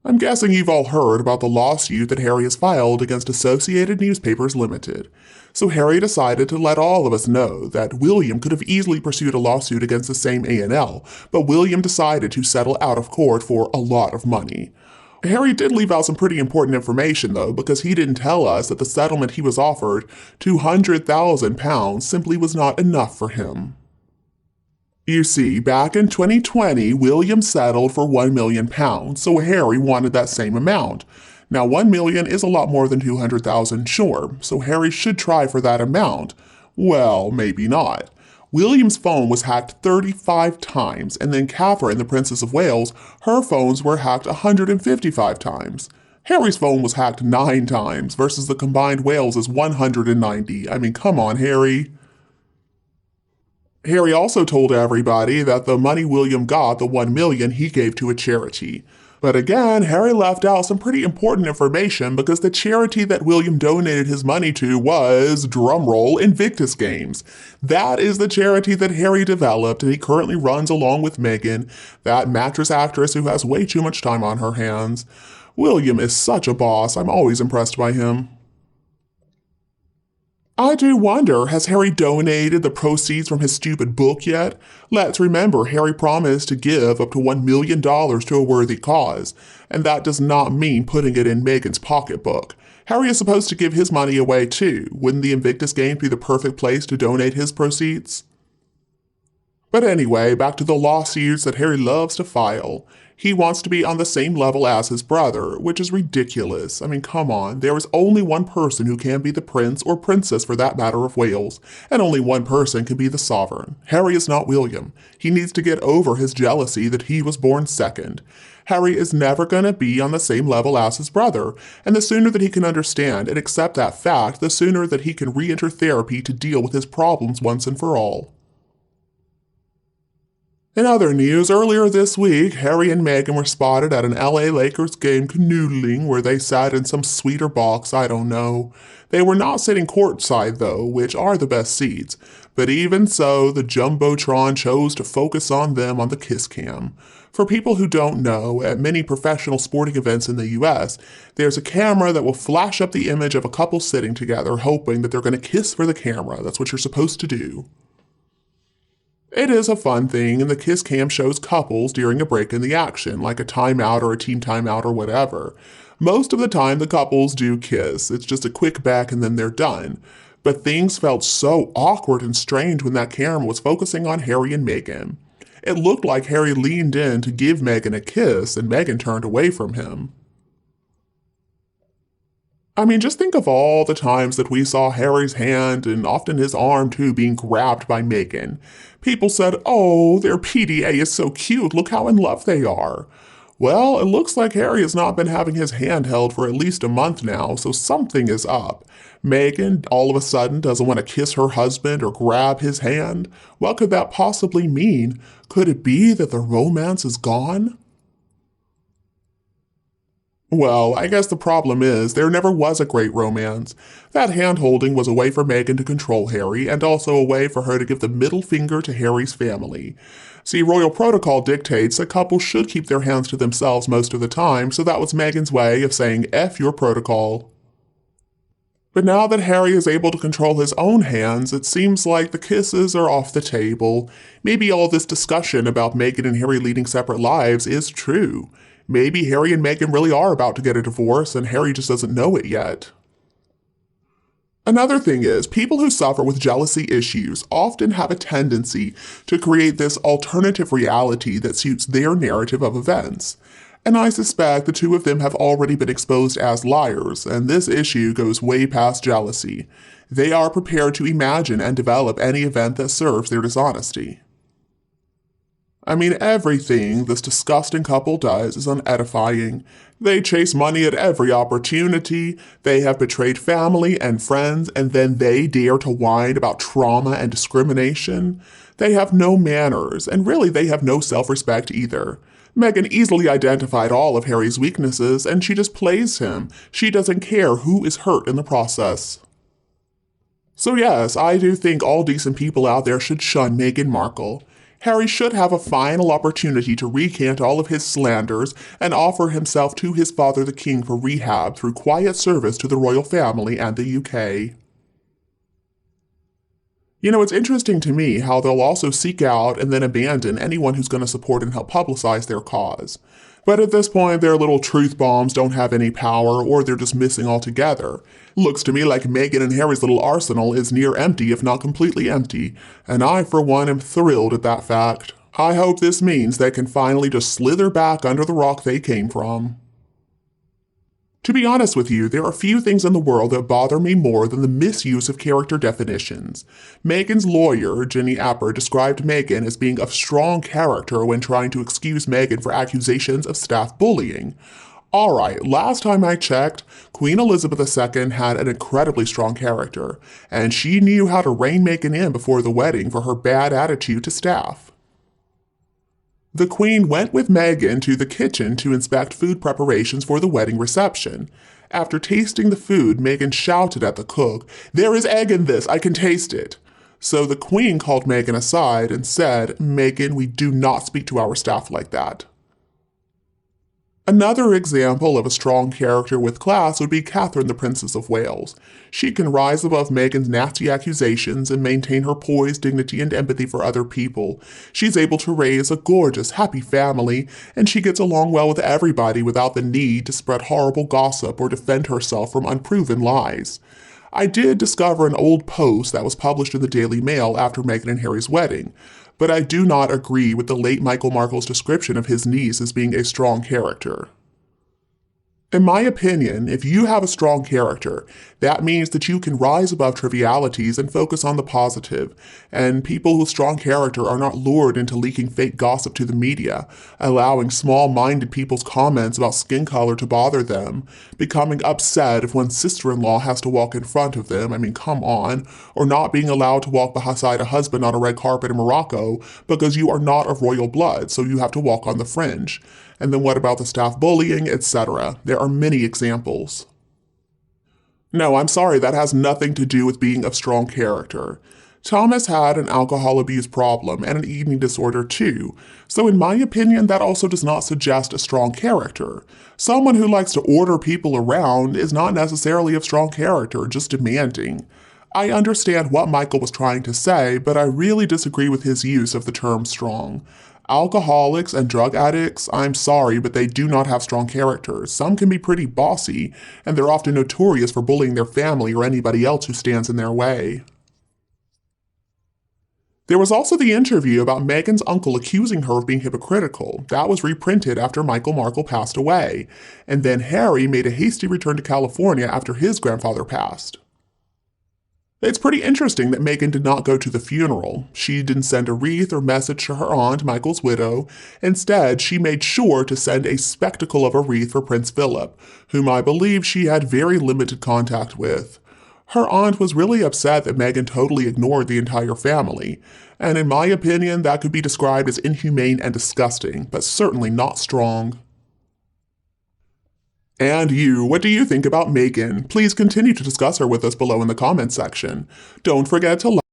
I'm guessing you've all heard about the lawsuit that Harry has filed against Associated Newspapers Limited. So Harry decided to let all of us know that William could have easily pursued a lawsuit against the same A&L, but William decided to settle out of court for a lot of money. Harry did leave out some pretty important information, though, because he didn't tell us that the settlement he was offered, £200,000, simply was not enough for him. You see, back in 2020, William settled for £1 million, so Harry wanted that same amount. Now, $1 million is a lot more than $200,000, sure, so Harry should try for that amount. Well, maybe not. William's phone was hacked 35 times, and then Catherine, the Princess of Wales, her phones were hacked 155 times. Harry's phone was hacked 9 times versus the combined Wales's 190. I mean, come on, Harry. Harry also told everybody that the money William got, the $1 million, he gave to a charity. But again, Harry left out some pretty important information because the charity that William donated his money to was, drumroll, Invictus Games. That is the charity that Harry developed and he currently runs along with Meghan, that mattress actress who has way too much time on her hands. William is such a boss. I'm always impressed by him. I do wonder, has Harry donated the proceeds from his stupid book yet? Let's remember, Harry promised to give up to $1 million to a worthy cause, and that does not mean putting it in Meghan's pocketbook. Harry is supposed to give his money away too. Wouldn't the Invictus Games be the perfect place to donate his proceeds? But anyway, back to the lawsuits that Harry loves to file. He wants to be on the same level as his brother, which is ridiculous. I mean, come on, there is only one person who can be the prince or princess for that matter of Wales, and only one person can be the sovereign. Harry is not William. He needs to get over his jealousy that he was born second. Harry is never going to be on the same level as his brother, and the sooner that he can understand and accept that fact, the sooner that he can re-enter therapy to deal with his problems once and for all. In other news, earlier this week, Harry and Meghan were spotted at an LA Lakers game canoodling where they sat in some suite box, I don't know. They were not sitting courtside though, which are the best seats. But even so, the Jumbotron chose to focus on them on the kiss cam. For people who don't know, at many professional sporting events in the US, there's a camera that will flash up the image of a couple sitting together, hoping that they're going to kiss for the camera. That's what you're supposed to do. It is a fun thing, and the kiss cam shows couples during a break in the action, like a timeout or a team timeout or whatever. Most of the time, the couples do kiss. It's just a quick back and then they're done. But things felt so awkward and strange when that camera was focusing on Harry and Meghan. It looked like Harry leaned in to give Meghan a kiss, and Meghan turned away from him. I mean, just think of all the times that we saw Harry's hand, and often his arm too, being grabbed by Meghan. People said, oh, their PDA is so cute, look how in love they are. Well, it looks like Harry has not been having his hand held for at least a month now, so something is up. Meghan all of a sudden doesn't want to kiss her husband or grab his hand. What could that possibly mean? Could it be that the romance is gone? Well, I guess the problem is there never was a great romance. That hand-holding was a way for Meghan to control Harry, and also a way for her to give the middle finger to Harry's family. See, royal protocol dictates that couples should keep their hands to themselves most of the time, so that was Meghan's way of saying F your protocol. But now that Harry is able to control his own hands, it seems like the kisses are off the table. Maybe all this discussion about Meghan and Harry leading separate lives is true. Maybe Harry and Meghan really are about to get a divorce and Harry just doesn't know it yet. Another thing is, people who suffer with jealousy issues often have a tendency to create this alternative reality that suits their narrative of events. And I suspect the two of them have already been exposed as liars, and this issue goes way past jealousy. They are prepared to imagine and develop any event that serves their dishonesty. I mean, everything this disgusting couple does is unedifying. They chase money at every opportunity, they have betrayed family and friends, and then they dare to whine about trauma and discrimination. They have no manners, and really they have no self-respect either. Meghan easily identified all of Harry's weaknesses, and she just plays him. She doesn't care who is hurt in the process. So yes, I do think all decent people out there should shun Meghan Markle. Harry should have a final opportunity to recant all of his slanders and offer himself to his father the king for rehab through quiet service to the royal family and the UK. You know, it's interesting to me how they'll also seek out and then abandon anyone who's going to support and help publicize their cause. But at this point, their little truth bombs don't have any power, or they're just missing altogether. Looks to me like Meghan and Harry's little arsenal is near empty, if not completely empty, and I, for one, am thrilled at that fact. I hope this means they can finally just slither back under the rock they came from. To be honest with you, there are few things in the world that bother me more than the misuse of character definitions. Meghan's lawyer, Jenny Apper, described Meghan as being of strong character when trying to excuse Meghan for accusations of staff bullying. Alright, last time I checked, Queen Elizabeth II had an incredibly strong character, and she knew how to rein Meghan in before the wedding for her bad attitude to staff. The Queen went with Meghan to the kitchen to inspect food preparations for the wedding reception. After tasting the food, Meghan shouted at the cook, "There is egg in this, I can taste it." So the Queen called Meghan aside and said, "Meghan, we do not speak to our staff like that." Another example of a strong character with class would be Catherine, the Princess of Wales. She can rise above Meghan's nasty accusations and maintain her poise, dignity, and empathy for other people. She's able to raise a gorgeous, happy family, and she gets along well with everybody without the need to spread horrible gossip or defend herself from unproven lies. I did discover an old post that was published in the Daily Mail after Meghan and Harry's wedding, but I do not agree with the late Michael Markle's description of his niece as being a strong character. In my opinion, if you have a strong character, that means that you can rise above trivialities and focus on the positive, and people with strong character are not lured into leaking fake gossip to the media, allowing small-minded people's comments about skin color to bother them, becoming upset if one's sister-in-law has to walk in front of them, I mean, come on, or not being allowed to walk beside a husband on a red carpet in Morocco because you are not of royal blood, so you have to walk on the fringe. And then what about the staff bullying, etc.? There are many examples. No, I'm sorry, that has nothing to do with being of strong character. Thomas had an alcohol abuse problem and an eating disorder too, so in my opinion that also does not suggest a strong character. Someone who likes to order people around is not necessarily of strong character, just demanding. I understand what Michael was trying to say, but I really disagree with his use of the term strong. Alcoholics and drug addicts, I'm sorry, but they do not have strong characters. Some can be pretty bossy, and they're often notorious for bullying their family or anybody else who stands in their way. There was also the interview about Meghan's uncle accusing her of being hypocritical. That was reprinted after Michael Markle passed away, and then Harry made a hasty return to California after his grandfather passed. It's pretty interesting that Meghan did not go to the funeral. She didn't send a wreath or message to her aunt, Michael's widow. Instead, she made sure to send a spectacle of a wreath for Prince Philip, whom I believe she had very limited contact with. Her aunt was really upset that Meghan totally ignored the entire family, and in my opinion, that could be described as inhumane and disgusting, but certainly not strong. And you, what do you think about Meghan? Please continue to discuss her with us below in the comments section. Don't forget to like